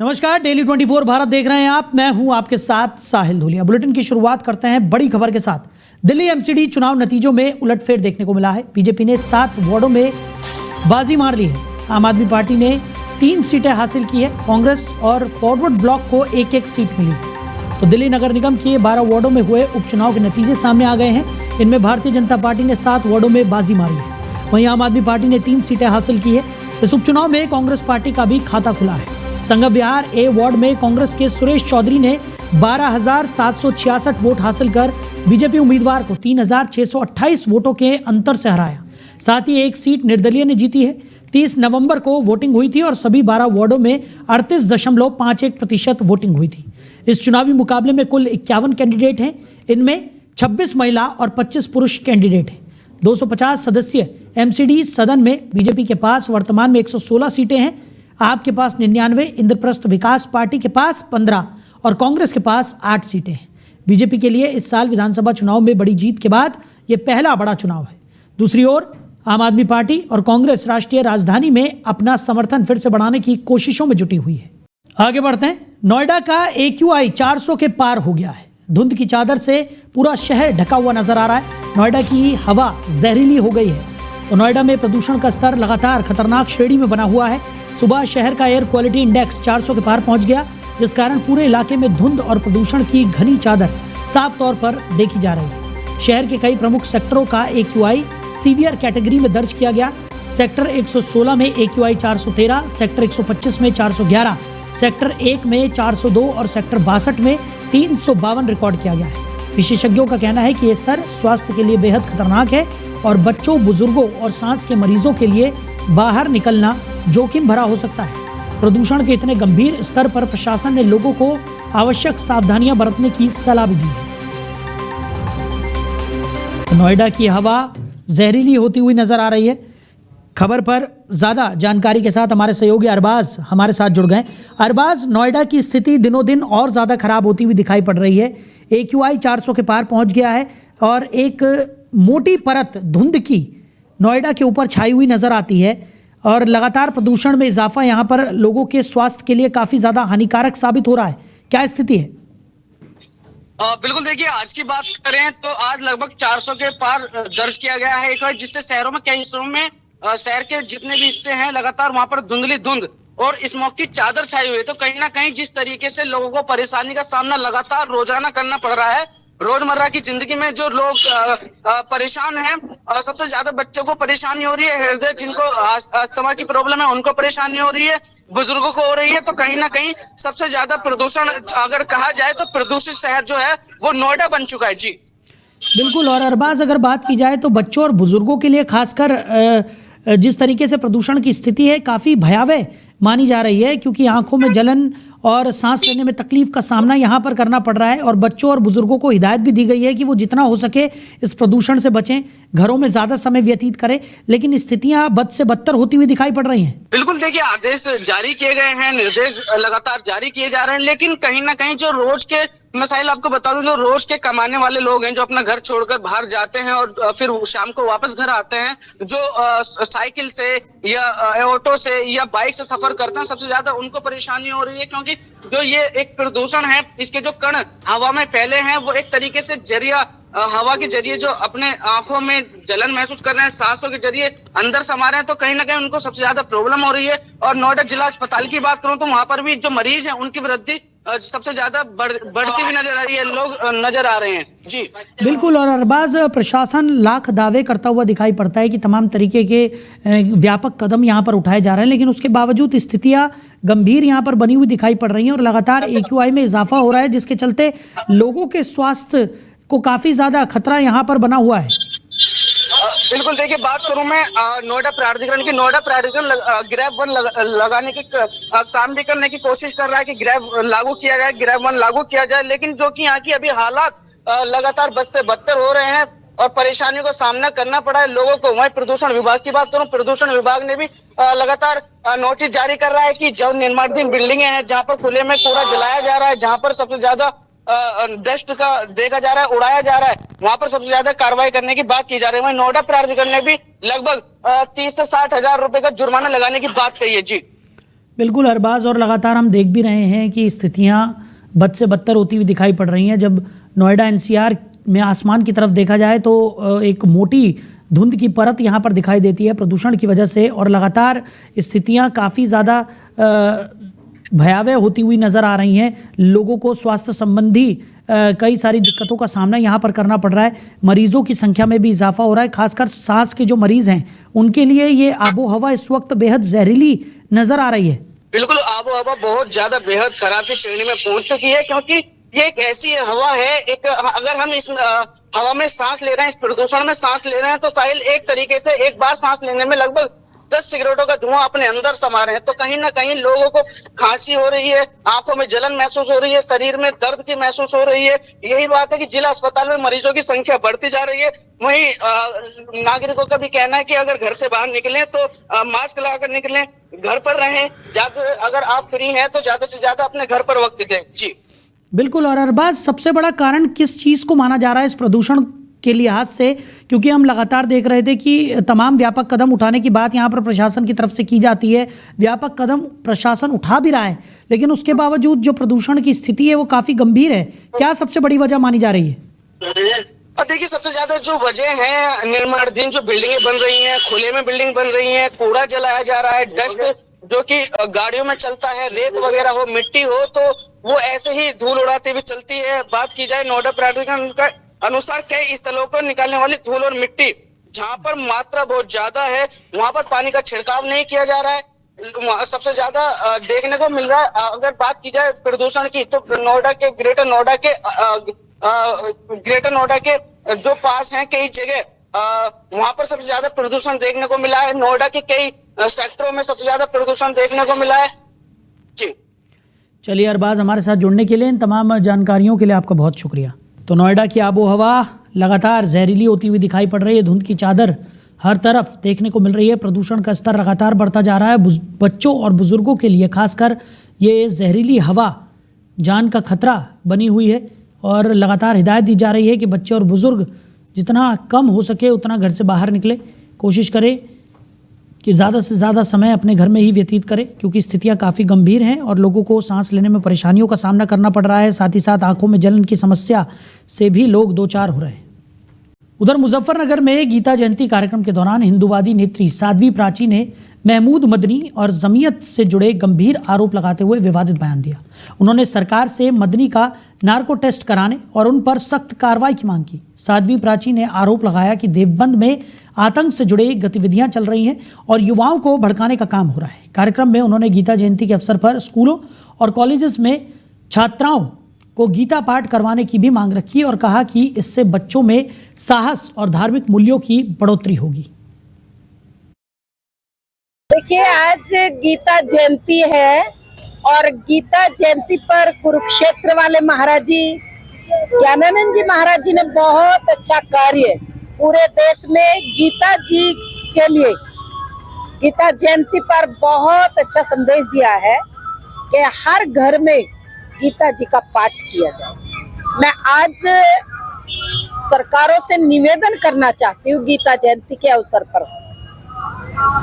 नमस्कार, डेली 24 भारत देख रहे हैं आप। मैं हूं आपके साथ साहिल धूलिया। बुलेटिन की शुरुआत करते हैं बड़ी खबर के साथ। दिल्ली एमसीडी चुनाव नतीजों में उलटफेर देखने को मिला है। बीजेपी ने 7 वार्डों में बाजी मार ली है। आम आदमी पार्टी ने 3 सीटें हासिल की है। कांग्रेस और फॉरवर्ड ब्लॉक को एक सीट मिली है। तो दिल्ली नगर निगम के 12 वार्डों में हुए उपचुनाव के नतीजे सामने आ गए हैं। इनमें भारतीय जनता पार्टी ने 7 वार्डों में बाजी मारी है। वहीं आम आदमी पार्टी ने 3 सीटें हासिल की है। इस उपचुनाव में कांग्रेस पार्टी का भी खाता खुला है। संगम विहार ए वार्ड में कांग्रेस के सुरेश चौधरी ने 12,766 वोट हासिल कर बीजेपी उम्मीदवार को 3,628 वोटों के अंतर से हराया। साथ ही एक सीट निर्दलीय ने जीती है। 30 नवंबर को वोटिंग हुई थी और सभी 12 वार्डों में 38.51% वोटिंग हुई थी। इस चुनावी मुकाबले में कुल 51 कैंडिडेट हैं। इनमें 26 महिला और 25 पुरुष कैंडिडेट हैं। 250 सदस्यीय एमसीडी सदन में बीजेपी के पास वर्तमान में 116 सीटें हैं। आपके पास 99, इंद्रप्रस्थ विकास पार्टी के पास 15 और कांग्रेस के पास 8 सीटें हैं। बीजेपी के लिए इस साल विधानसभा चुनाव में बड़ी जीत के बाद यह पहला बड़ा चुनाव है। दूसरी ओर आम आदमी पार्टी और कांग्रेस राष्ट्रीय राजधानी में अपना समर्थन फिर से बढ़ाने की कोशिशों में जुटी हुई है। आगे बढ़ते हैं। नोएडा का AQI 400 के पार हो गया है। धुंध की चादर से पूरा शहर ढका हुआ नजर आ रहा है। नोएडा की हवा जहरीली हो गई है। तो नोएडा में प्रदूषण का स्तर लगातार खतरनाक श्रेणी में बना हुआ है। सुबह शहर का एयर क्वालिटी इंडेक्स 400 के पार पहुंच गया, जिस कारण पूरे इलाके में धुंध और प्रदूषण की घनी चादर साफ तौर पर देखी जा रही है। शहर के कई प्रमुख सेक्टरों का AQI सीवियर कैटेगरी में दर्ज किया गया। सेक्टर 116 में AQI 413, सेक्टर 125 में 411, सेक्टर 1 में 402 और सेक्टर 62 में 352 रिकॉर्ड किया गया है। विशेषज्ञों का कहना है कि ये स्तर स्वास्थ्य के लिए बेहद खतरनाक है और बच्चों, बुजुर्गों और सांस के मरीजों के लिए बाहर निकलना जोखिम भरा हो सकता है। प्रदूषण के इतने गंभीर स्तर पर प्रशासन ने लोगों को आवश्यक सावधानियां बरतने की सलाह भी दी है। नोएडा की हवा जहरीली होती हुई नजर आ रही है। खबर पर ज्यादा जानकारी के साथ हमारे सहयोगी अरबाज हमारे साथ जुड़ गए। अरबाज, नोएडा की स्थिति दिनों दिन और ज्यादा खराब होती हुई दिखाई पड़ रही है। AQI 400 के पार पहुंच गया है और एक मोटी परत धुंध की नोएडा के ऊपर छाई हुई नजर आती है और लगातार प्रदूषण में इजाफा यहाँ पर लोगों के स्वास्थ्य के लिए काफी ज्यादा हानिकारक साबित हो रहा है। क्या स्थिति है? बिल्कुल, देखिए, आज की बात करें तो आज लगभग 400 के पार दर्ज किया गया है एक बार, जिससे शहरों में कई हिस्सों में शहर के जितने भी हिस्से हैं लगातार वहां पर धुंधली धुंध और स्मोक की चादर छाई हुई है। तो कहीं ना कहीं जिस तरीके से लोगों को परेशानी का सामना लगातार रोजाना करना पड़ रहा है, रोजमर्रा की जिंदगी में जो लोग परेशान हैं, सबसे ज्यादा बच्चों को परेशानी हो रही है, हृदय जिनको अस्थमा की प्रॉब्लम है उनको परेशानी हो रही है, बुजुर्गों को हो रही है। तो कहीं ना कहीं सबसे ज्यादा प्रदूषण अगर कहा जाए तो प्रदूषित शहर जो है वो नोएडा बन चुका है। जी बिल्कुल। और अरबाज, अगर बात की जाए तो बच्चों और बुजुर्गों के लिए खासकर जिस तरीके से प्रदूषण की स्थिति है काफ़ी भयावह मानी जा रही है, क्योंकि आंखों में जलन और सांस लेने में तकलीफ का सामना यहाँ पर करना पड़ रहा है। और बच्चों और बुजुर्गों को हिदायत भी दी गई है कि वो जितना हो सके इस प्रदूषण से बचें, घरों में ज़्यादा समय व्यतीत करें, लेकिन स्थितियाँ बद से बदतर होती हुई दिखाई पड़ रही हैं। बिल्कुल, देखिए, आदेश जारी किए गए हैं, निर्देश लगातार जारी किए जा रहे हैं, लेकिन कहीं ना कहीं जो रोज के मसाइल आपको बता दूं, जो रोज के कमाने वाले लोग हैं, जो अपना घर छोड़कर बाहर जाते हैं और फिर शाम को वापस घर आते हैं, जो साइकिल से या ऑटो से या बाइक से सफर करते हैं, सबसे ज्यादा उनको परेशानी हो रही है, क्योंकि जो ये एक प्रदूषण है, इसके जो कण हवा में फैले हैं वो एक तरीके से जरिया हवा के जरिए जो अपने आंखों में जलन महसूस कर रहे हैं, सांसों के जरिए अंदर समा रहे हैं, तो कहीं ना कहीं उनको सबसे ज्यादा प्रॉब्लम हो रही है। और नोएडा जिला अस्पताल की बात करूं तो वहां पर भी जो मरीज हैं उनकी वृद्धि सबसे ज्यादा बढ़ती हुई नजर आ रही है, लोग नजर आ रहे हैं। जी बिल्कुल। और अरबाज, प्रशासन लाख दावे करता हुआ दिखाई पड़ता है कि तमाम तरीके के व्यापक कदम यहाँ पर उठाए जा रहे हैं, लेकिन उसके बावजूद स्थितियाँ गंभीर यहाँ पर बनी हुई दिखाई पड़ रही हैं और लगातार AQI में इजाफा हो रहा है, जिसके चलते लोगों के स्वास्थ्य को काफी ज्यादा खतरा यहाँ पर बना हुआ है। बिल्कुल, देखिए, बात करूं मैं नोएडा प्राधिकरण की, नोएडा प्राधिकरण ग्रैब 1 लगाने के काम भी करने की कोशिश कर रहा है कि ग्रैब लागू किया जाए, ग्रैब 1 लागू किया जाए, लेकिन जो कि यहाँ की अभी हालात लगातार बद से बदतर हो रहे हैं और परेशानियों का सामना करना पड़ा है लोगों को। वहीं प्रदूषण विभाग की बात करूं, प्रदूषण विभाग ने भी लगातार नोटिस जारी कर रहा है कि जो निर्माणाधीन बिल्डिंगें हैं, जहाँ पर खुले में कूड़ा जलाया जा रहा है, जहाँ पर सबसे ज्यादा डस्ट का देखा जा रहा है, उड़ाया जा रहा है, वहां पर सबसे ज्यादा कार्रवाई करने की बात की जा रही है। वहीं नोएडा प्राधिकरण ने भी लगभग 30 से 60 हजार रुपए का जुर्माना लगाने की बात कही है। जी बिल्कुल अरबाज, और लगातार हम देख भी रहे हैं कि स्थितियां बद से बदतर होती हुई दिखाई पड़ रही हैं। जब नोएडा एनसीआर में आसमान की तरफ देखा जाए तो एक मोटी धुंध की परत यहाँ पर दिखाई देती है प्रदूषण की वजह से, और लगातार स्थितियां काफ़ी ज़्यादा भयावह होती हुई नज़र आ रही हैं। लोगों को स्वास्थ्य संबंधी कई सारी दिक्कतों का सामना यहाँ पर करना पड़ रहा है। मरीजों की संख्या में भी इजाफा हो रहा है, खासकर सांस के जो मरीज़ हैं उनके लिए ये आबो हवा इस वक्त बेहद जहरीली नज़र आ रही है। बिल्कुल, आबो हवा बहुत ज्यादा बेहद खराब सी श्रेणी में पहुंच चुकी है, क्योंकि ये एक ऐसी हवा है, एक अगर हम इस हवा में सांस ले रहे हैं, इस प्रदूषण में सांस ले रहे हैं, तो साहिल एक तरीके से एक बार सांस लेने में लगभग 10 सिगरेटों का धुआं अपने अंदर समा रहे हैं। तो कहीं ना कहीं लोगों को खांसी हो रही है, आंखों में जलन महसूस हो रही है, शरीर में दर्द की महसूस हो रही है। यही बात है कि जिला अस्पताल में मरीजों की संख्या बढ़ती जा रही है। वहीं नागरिकों का भी कहना है कि अगर घर से बाहर निकलें तो मास्क लगाकर निकलें, घर पर रहें, ज्यादा अगर आप फ्री हैं तो ज्यादा से ज्यादा अपने घर पर वक्त दें। जी बिल्कुल। और अरबाज, सबसे बड़ा कारण किस चीज़ को माना जा रहा है इस प्रदूषण के लिहाज से? क्योंकि हम लगातार देख रहे थे कि तमाम व्यापक कदम उठाने की बात यहाँ पर प्रशासन की तरफ से की जाती है, व्यापक कदम प्रशासन उठा भी रहा है, लेकिन उसके बावजूद जो प्रदूषण की स्थिति है वो काफ़ी गंभीर है। क्या सबसे बड़ी वजह मानी जा रही है? देखिए, सबसे ज्यादा जो वजह है, निर्माणाधीन जो बिल्डिंगें बन रही हैं, खुले में बिल्डिंग बन रही हैं, कूड़ा जलाया जा रहा है, डस्ट जो कि गाड़ियों में चलता है, रेत वगैरह हो, मिट्टी हो, तो वो ऐसे ही धूल उड़ाती हुई चलती है। बात की जाए नोएडा प्राधिकरण का अनुसार, कई स्थलों पर निकालने वाली धूल और मिट्टी जहां पर मात्रा बहुत ज्यादा है, वहां पर पानी का छिड़काव नहीं किया जा रहा है। सबसे ज्यादा देखने को मिल रहा है। अगर बात की जाए प्रदूषण की, तो नोएडा के ग्रेटर नोएडा के जो पास हैं कई जगह, वहां पर सबसे ज्यादा प्रदूषण देखने को मिला है। नोएडा के कई सेक्टरों में सबसे ज्यादा प्रदूषण देखने को मिला है। जी चलिए अरबाज, हमारे साथ जुड़ने के लिए, इन तमाम जानकारियों के लिए आपका बहुत शुक्रिया। तो नोएडा की आबो हवा लगातार जहरीली होती हुई दिखाई पड़ रही है, धुंध की चादर हर तरफ देखने को मिल रही है, प्रदूषण का स्तर लगातार बढ़ता जा रहा है। बच्चों और बुजुर्गों के लिए खासकर ये जहरीली हवा जान का खतरा बनी हुई है, और लगातार हिदायत दी जा रही है कि बच्चे और बुजुर्ग जितना कम हो सके उतना घर से बाहर निकले, कोशिश करें कि ज़्यादा से ज़्यादा समय अपने घर में ही व्यतीत करें, क्योंकि स्थितियां काफ़ी गंभीर हैं और लोगों को सांस लेने में परेशानियों का सामना करना पड़ रहा है। साथ ही साथ आंखों में जलन की समस्या से भी लोग दो चार हो रहे हैं। उधर मुजफ्फरनगर में गीता जयंती कार्यक्रम के दौरान हिंदूवादी नेत्री साध्वी प्राची ने महमूद मदनी और जमीयत से जुड़े गंभीर आरोप लगाते हुए विवादित बयान दिया। उन्होंने सरकार से मदनी का नार्को टेस्ट कराने और उन पर सख्त कार्रवाई की मांग की। साध्वी प्राची ने आरोप लगाया कि देवबंद में आतंक से जुड़े गतिविधियां चल रही हैं और युवाओं को भड़काने का काम हो रहा है। कार्यक्रम में उन्होंने गीता जयंती के अवसर पर स्कूलों और कॉलेजेस में छात्राओं को गीता पाठ करवाने की भी मांग रखी और कहा कि इससे बच्चों में साहस और धार्मिक मूल्यों की बढ़ोतरी होगी। देखिए, आज गीता जयंती है और गीता जयंती पर कुरुक्षेत्र वाले महाराज जी, ज्ञानानंद जी महाराज जी ने बहुत अच्छा कार्य पूरे देश में गीता जी के लिए गीता जयंती पर बहुत अच्छा संदेश दिया है कि हर घर में गीता जी का पाठ किया जाए। मैं आज सरकारों से निवेदन करना चाहती हूँ, गीता जयंती के अवसर पर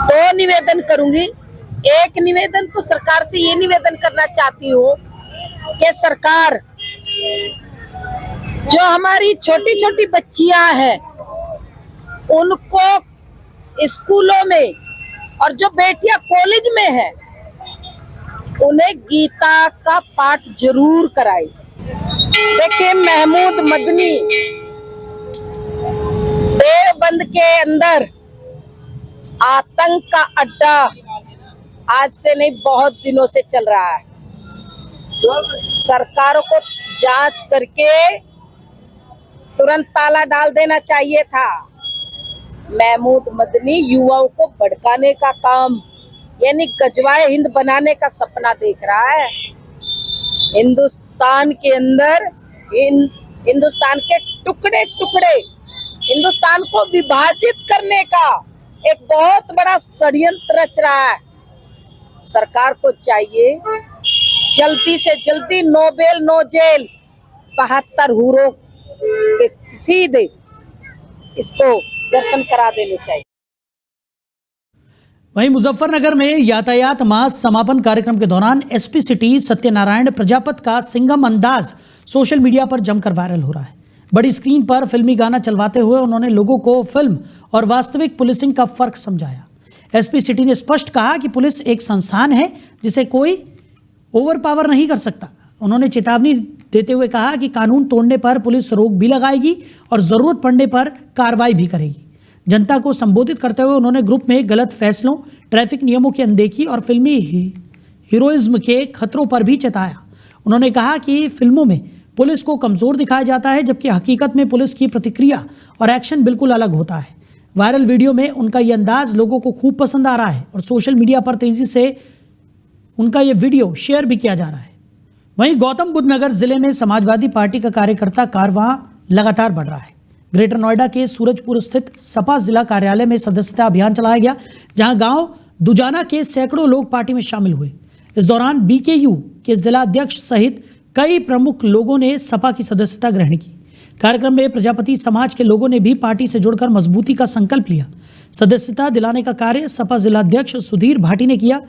दो निवेदन करूंगी। एक निवेदन तो सरकार से ये निवेदन करना चाहती हूँ कि सरकार, जो हमारी छोटी छोटी बच्चियां हैं उनको स्कूलों में और जो बेटियां कॉलेज में है उन्हें गीता का पाठ जरूर कराए। देखिए, महमूद मदनी देवबंद के अंदर आतंक का अड्डा आज से नहीं बहुत दिनों से चल रहा है। सरकारों को जांच करके तुरंत ताला डाल देना चाहिए था। महमूद मदनी युवाओं को भड़काने का काम, यानी गजवाए हिंद बनाने का सपना देख रहा है। हिंदुस्तान के अंदर हिंदुस्तान के टुकड़े टुकड़े, हिंदुस्तान को विभाजित करने का एक बहुत बड़ा षड्यंत्र रच रहा है। सरकार को चाहिए जल्दी से जल्दी नो बेल नो जेल 72 हूरों के सीधे इसको दर्शन करा देने चाहिए। वहीं मुजफ्फरनगर में यातायात माह समापन कार्यक्रम के दौरान एसपी सिटी सत्यनारायण प्रजापत का सिंघम अंदाज सोशल मीडिया पर जमकर वायरल हो रहा है। बड़ी स्क्रीन पर फिल्मी गाना चलवाते हुए उन्होंने लोगों को फिल्म और वास्तविक पुलिसिंग का फर्क समझाया। एसपी सिटी ने स्पष्ट कहा कि पुलिस एक संस्थान है जिसे कोई ओवर पावर नहीं कर सकता। उन्होंने चेतावनी देते हुए कहा कि कानून तोड़ने पर पुलिस रोक भी लगाएगी और जरूरत पड़ने पर कार्रवाई भी करेगी। जनता को संबोधित करते हुए उन्होंने ग्रुप में गलत फैसलों, ट्रैफिक नियमों की अनदेखी और फिल्मी हीरोइज्म के खतरों पर भी चेताया। उन्होंने कहा कि फिल्मों में पुलिस को कमजोर दिखाया जाता है, जबकि हकीकत में पुलिस की प्रतिक्रिया और एक्शन बिल्कुल अलग होता है। वायरल वीडियो में उनका ये अंदाज लोगों को खूब पसंद आ रहा है और सोशल मीडिया पर तेजी से उनका ये वीडियो शेयर भी किया जा रहा है। वहीं गौतम बुद्ध नगर जिले में समाजवादी पार्टी का कार्यकर्ता कारवां लगातार बढ़ रहा है। ग्रेटर नोएडा के सूरजपुर स्थित सपा जिला कार्यालय में सदस्यता अभियान चलाया गया, जहां गांव दुजाना के सैकड़ों लोग पार्टी में शामिल हुए। इस दौरान बीकेयू के जिला अध्यक्ष सहित कई प्रमुख लोगों ने सपा की सदस्यता ग्रहण की। कार्यक्रम में प्रजापति समाज के लोगों ने भी पार्टी से जुड़कर मजबूती का संकल्प लिया। सदस्यता दिलाने का कार्य सपा जिला अध्यक्ष सुधीर भाटी ने किया,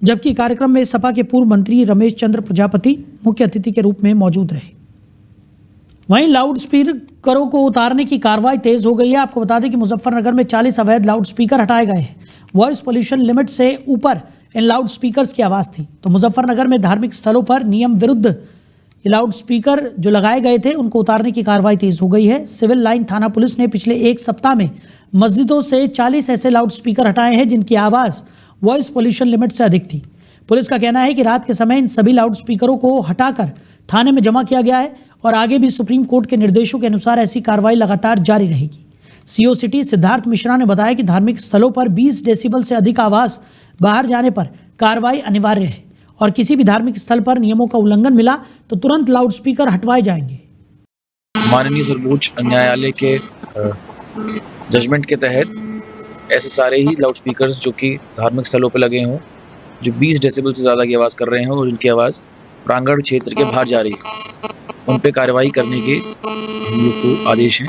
जबकि कार्यक्रम में सपा के पूर्व मंत्री रमेश चंद्र प्रजापति मुख्य अतिथि के रूप में मौजूद रहे। वहीं लाउड स्पीकरों को उतारने की कार्रवाई तेज हो गई है। आपको बता दें कि मुजफ्फरनगर में 40 अवैध लाउड स्पीकर हटाए गए हैं। वॉइस पोल्यूशन लिमिट से ऊपर इन लाउड स्पीकर्स की आवाज़ थी। तो मुजफ्फरनगर में धार्मिक स्थलों पर नियम विरुद्ध ये लाउड स्पीकर जो लगाए गए थे उनको उतारने की कार्रवाई तेज हो गई है। सिविल लाइन थाना पुलिस ने पिछले एक सप्ताह में मस्जिदों से 40 ऐसे लाउड स्पीकर हटाए हैं जिनकी आवाज़ वॉइस पोल्यूशन लिमिट से अधिक थी। पुलिस का कहना है कि रात के समय इन सभी लाउड स्पीकरों को हटाकर थाने में जमा किया गया है और आगे भी सुप्रीम कोर्ट के निर्देशों के अनुसार ऐसी कार्रवाई लगातार जारी रहेगी। सीओ सिटी सिद्धार्थ मिश्रा ने बताया कि धार्मिक स्थलों पर 20 डेसिबल से अधिक आवाज़ बाहर जाने पर कार्रवाई अनिवार्य है और किसी भी धार्मिक स्थल पर नियमों का उल्लंघन मिला तो तुरंत लाउड स्पीकर हटवाए जाएंगे। माननीय सर्वोच्च न्यायालय के जजमेंट के तहत ऐसे सारे ही लाउड स्पीकर्स जो कि धार्मिक स्थलों पर लगे हों, जो 20 डेसिबल से ज़्यादा की आवाज़ कर रहे हों और उनकी आवाज़ प्रांगण क्षेत्र के बाहर जा रही है, उन पे कार्रवाई करने के हम लोग को आदेश हैं।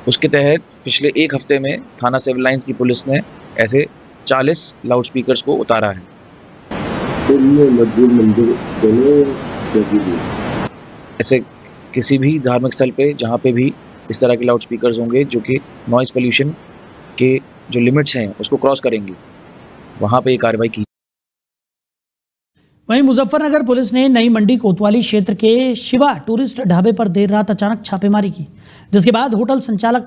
उसके तहत पिछले एक हफ्ते में थाना सिविल लाइंस की पुलिस ने ऐसे 40 लाउड स्पीकर्स को उतारा है। ऐसे किसी भी धार्मिक स्थल पे जहाँ पे भी इस तरह के लाउड स्पीकर्स होंगे जो कि नॉइज़ पोल्यूशन के जो लिमिट्स हैं उसको क्रॉस करेंगे, वहाँ पे ये कार्रवाई की। वहीं मुजफ्फरनगर पुलिस ने नई मंडी कोतवाली क्षेत्र के शिवा टूरिस्ट ढाबे पर देर रात अचानक छापेमारी की, जिसके बाद होटल संचालक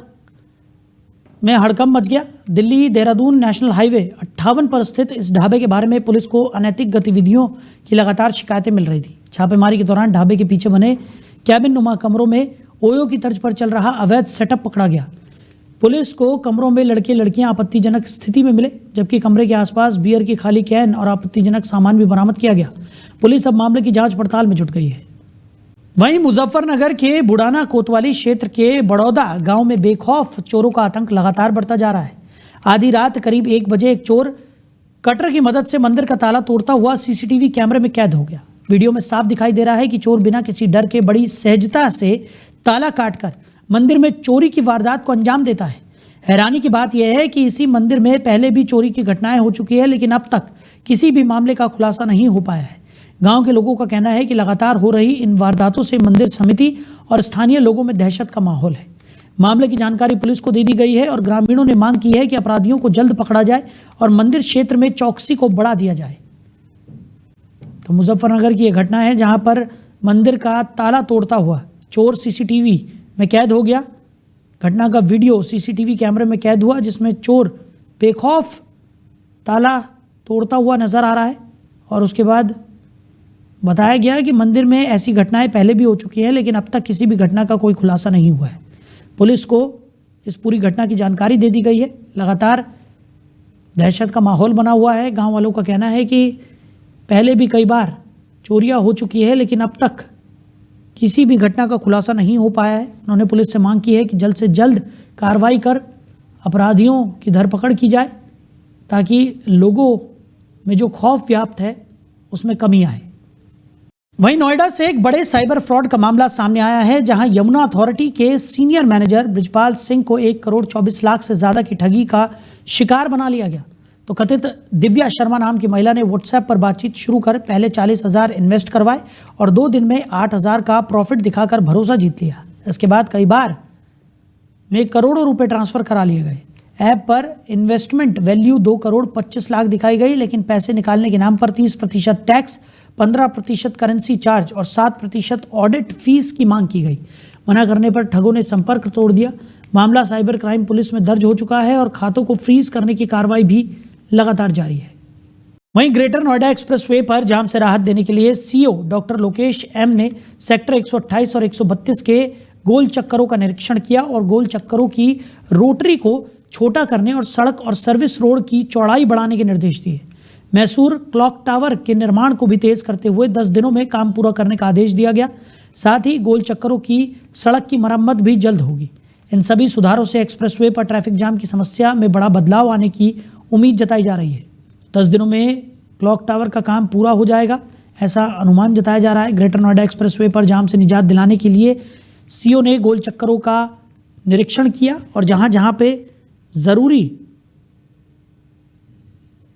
में हड़कंप मच गया। दिल्ली देहरादून नेशनल हाईवे 58 पर स्थित इस ढाबे के बारे में पुलिस को अनैतिक गतिविधियों की लगातार शिकायतें मिल रही थी। छापेमारी के दौरान ढाबे के पीछे बने कैबिन नुमा कमरों में ओयो की तर्ज पर चल रहा अवैध सेटअप पकड़ा गया। पुलिस को कमरों में लड़के लड़कियां आपत्तिजनक स्थिति में मिले, जबकि कमरे के आसपास बियर की खाली कैन और आपत्तिजनक सामान भी बरामद किया गया। पुलिस अब मामले की जांच पड़ताल में जुट गई है। वहीं मुजफ्फरनगर के बुढ़ाना कोतवाली क्षेत्र के बड़ौदा गांव में बेखौफ चोरों का आतंक लगातार बढ़ता जा रहा है। आधी रात करीब 1 बजे एक चोर कटर की मदद से मंदिर का ताला तोड़ता हुआ सीसीटीवी कैमरे में कैद हो गया। वीडियो में साफ दिखाई दे रहा है कि चोर बिना किसी डर के बड़ी सहजता से ताला काटकर मंदिर में चोरी की वारदात को अंजाम देता है। हैरानी की बात यह है कि इसी मंदिर में पहले भी चोरी की घटनाएं हो चुकी है, लेकिन अब तक किसी भी मामले का खुलासा नहीं हो पाया है। गांव के लोगों का कहना है कि लगातार हो रही इन वारदातों से मंदिर समिति और स्थानीय लोगों में दहशत का माहौल है। मामले की जानकारी पुलिस को दे दी गई है और ग्रामीणों ने मांग की है कि अपराधियों को जल्द पकड़ा जाए और मंदिर क्षेत्र में चौकसी को बढ़ा दिया जाए। तो मुजफ्फरनगर की यह घटना है जहां पर मंदिर का ताला तोड़ता हुआ चोर सीसीटीवी में कैद हो गया। घटना का वीडियो सीसीटीवी कैमरे में कैद हुआ, जिसमें चोर बेखौफ ताला तोड़ता हुआ नजर आ रहा है। और उसके बाद बताया गया कि मंदिर में ऐसी घटनाएं पहले भी हो चुकी हैं, लेकिन अब तक किसी भी घटना का कोई खुलासा नहीं हुआ है। पुलिस को इस पूरी घटना की जानकारी दे दी गई है। लगातार दहशत का माहौल बना हुआ है। गांव वालों का कहना है कि पहले भी कई बार चोरियां हो चुकी है, लेकिन अब तक किसी भी घटना का खुलासा नहीं हो पाया है। उन्होंने पुलिस से मांग की है कि जल्द से जल्द कार्रवाई कर अपराधियों की धरपकड़ की जाए, ताकि लोगों में जो खौफ व्याप्त है उसमें कमी आए। वहीं नोएडा से एक बड़े साइबर फ्रॉड का मामला सामने आया है, जहां यमुना अथॉरिटी के सीनियर मैनेजर ब्रिजपाल सिंह को 1 करोड़ 24 लाख से ज़्यादा की ठगी का शिकार बना लिया गया। तो कथित दिव्या शर्मा नाम की महिला ने व्हाट्सएप पर बातचीत शुरू कर पहले 40,000 इन्वेस्ट करवाए और 2 दिन में 8,000 का प्रॉफिट दिखाकर भरोसा जीत लिया। इसके बाद कई बार में करोड़ों रुपए ट्रांसफर करा लिए गए। ऐप पर इन्वेस्टमेंट वैल्यू 2 करोड़ 25 लाख दिखाई गई, लेकिन पैसे निकालने के नाम पर 30% टैक्स, 15% करेंसी चार्ज और 7% ऑडिट फीस की मांग की गई। मना करने पर ठगों ने संपर्क तोड़ दिया। मामला साइबर क्राइम पुलिस में दर्ज हो चुका है और खातों को फ्रीज करने की कार्रवाई भी लगातार जारी है। वहीं ग्रेटर नोएडा एक्सप्रेसवे पर जाम से राहत देने के लिए सीईओ डॉक्टर लोकेश एम ने सेक्टर 128 और 132 के गोल चक्करों का निरीक्षण किया और गोल चक्करों की रोटरी को छोटा करने और सड़क और सर्विस रोड की चौड़ाई बढ़ाने के निर्देश दिए। मैसूर क्लॉक टावर के निर्माण को भी तेज करते हुए 10 दिनों में काम पूरा करने का आदेश दिया गया। साथ ही गोल चक्करों की सड़क की मरम्मत भी जल्द होगी। इन सभी सुधारों से एक्सप्रेसवे पर ट्रैफिक जाम की समस्या में बड़ा बदलाव आने की उम्मीद जताई जा रही है। 10 दिनों में क्लॉक टावर का काम पूरा हो जाएगा, ऐसा अनुमान जताया जा रहा है। ग्रेटर नोएडा एक्सप्रेसवे पर जाम से निजात दिलाने के लिए सीईओ ने गोल चक्करों का निरीक्षण किया और जहां जहां पे ज़रूरी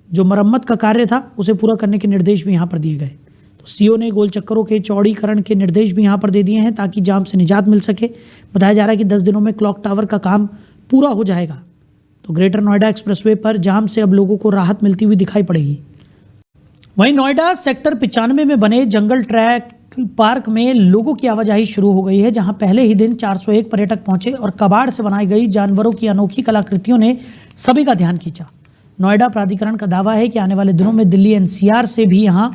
जो मरम्मत का कार्य था उसे पूरा करने के निर्देश भी यहाँ पर दिए गए। तो सीईओ ने गोल चक्करों के चौड़ीकरण के निर्देश भी यहाँ पर दे दिए हैं ताकि जाम से निजात मिल सके। बताया जा रहा है कि 10 दिनों में क्लॉक टावर का काम पूरा हो जाएगा। तो ग्रेटर नोएडा एक्सप्रेसवे पर जाम से अब लोगों को राहत मिलती हुई दिखाई पड़ेगी। वहीं नोएडा सेक्टर 95 में बने जंगल ट्रैक पार्क में लोगों की आवाजाही शुरू हो गई है, जहां पहले ही दिन 401 पर्यटक पहुंचे और कबाड़ से बनाई गई जानवरों की अनोखी कलाकृतियों ने सभी का ध्यान खींचा। नोएडा प्राधिकरण का दावा है कि आने वाले दिनों में दिल्ली एनसीआर से भी यहां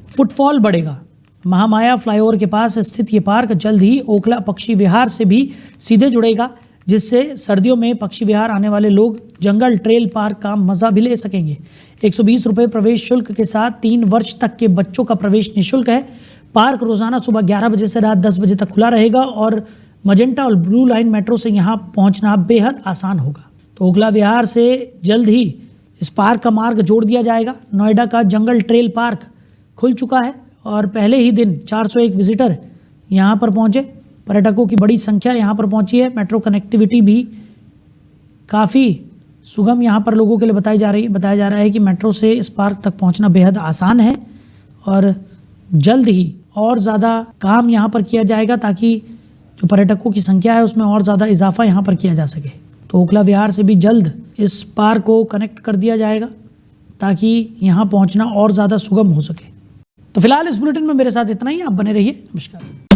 फुटफॉल बढ़ेगा। महामाया फ्लाईओवर के पास स्थित ये पार्क जल्द ही ओखला पक्षी विहार से भी सीधे जुड़ेगा, जिससे सर्दियों में पक्षी विहार आने वाले लोग जंगल ट्रेल पार्क का मजा भी ले सकेंगे। 120 रुपये प्रवेश शुल्क के साथ 3 वर्ष तक के बच्चों का प्रवेश निःशुल्क है। पार्क रोजाना सुबह 11 बजे से रात 10 बजे तक खुला रहेगा और मजेंटा और ब्लू लाइन मेट्रो से यहाँ पहुँचना बेहद आसान होगा। तो ओखला विहार से जल्द ही इस पार्क का मार्ग जोड़ दिया जाएगा। नोएडा का जंगल ट्रेल पार्क खुल चुका है और पहले ही दिन 401 विजिटर यहाँ पर पहुँचे। पर्यटकों की बड़ी संख्या यहाँ पर पहुँची है। मेट्रो कनेक्टिविटी भी काफ़ी सुगम यहाँ पर लोगों के लिए बताया जा रहा है कि मेट्रो से इस पार्क तक पहुँचना बेहद आसान है और जल्द ही और ज़्यादा काम यहाँ पर किया जाएगा ताकि जो पर्यटकों की संख्या है उसमें और ज़्यादा इजाफा यहाँ पर किया जा सके। तो ओखला विहार से भी जल्द इस पार्क को कनेक्ट कर दिया जाएगा ताकि यहाँ पहुँचना और ज़्यादा सुगम हो सके। तो फिलहाल इस बुलेटिन में मेरे साथ इतना ही। आप बने रहिए। नमस्कार।